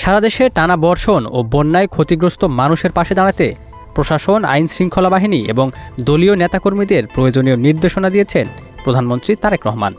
সারা দেশে টানা বর্ষণ ও বন্যায় ক্ষতিগ্রস্ত মানুষের পাশে দাঁড়াতে প্রশাসন, আইন শৃঙ্খলা বাহিনী এবং দলীয় নেতাকর্মীদের প্রয়োজনীয় নির্দেশনা দিয়েছেন প্রধানমন্ত্রী তারেক রহমান।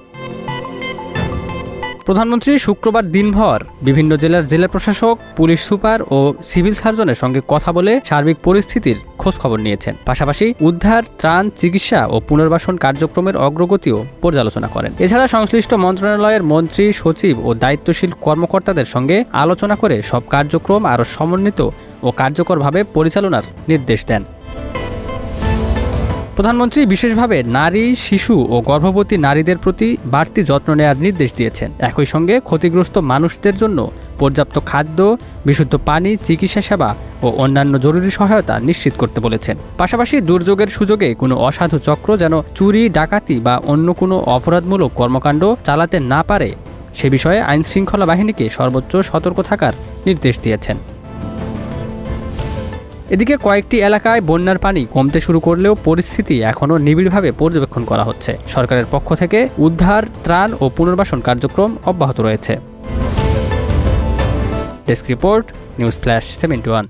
প্রধানমন্ত্রী শুক্রবার দিনভর বিভিন্ন জেলা প্রশাসক, পুলিশ সুপার ও সিভিল সার্জনের সঙ্গে কথা বলে সার্বিক পরিস্থিতির খোঁজখবর নিয়েছেন। পাশাপাশি উদ্ধার, ত্রাণ, চিকিৎসা ও পুনর্বাসন কার্যক্রমের অগ্রগতিও পর্যালোচনা করেন। এছাড়া সংশ্লিষ্ট মন্ত্রণালয়ের মন্ত্রী, সচিব ও দায়িত্বশীল কর্মকর্তাদের সঙ্গে আলোচনা করে সব কার্যক্রম আরও সমন্বিত ও কার্যকরভাবে পরিচালনার নির্দেশ দেন। প্রধানমন্ত্রী বিশেষভাবে নারী, শিশু ও গর্ভবতী নারীদের প্রতি বাড়তি যত্ন নেওয়ার নির্দেশ দিয়েছেন। একই সঙ্গে ক্ষতিগ্রস্ত মানুষদের জন্য পর্যাপ্ত খাদ্য, বিশুদ্ধ পানি, চিকিৎসা সেবা ও অন্যান্য জরুরি সহায়তা নিশ্চিত করতে বলেছেন। পাশাপাশি দুর্যোগের সুযোগে কোনো অসাধু চক্র যেন চুরি, ডাকাতি বা অন্য কোনো অপরাধমূলক কর্মকাণ্ড চালাতে না পারে সে বিষয়ে আইন শৃঙ্খলা বাহিনীকে সর্বোচ্চ সতর্ক থাকার নির্দেশ দিয়েছেন। এদিকে কয়েকটি এলাকায় বন্যার পানি কমতে শুরু করলেও পরিস্থিতি এখনও নিবিড়ভাবে পর্যবেক্ষণ করা হচ্ছে। সরকারের পক্ষ থেকে উদ্ধার, ত্রাণ ও পুনর্বাসন কার্যক্রম অব্যাহত রয়েছে। Desk report, news flash 71।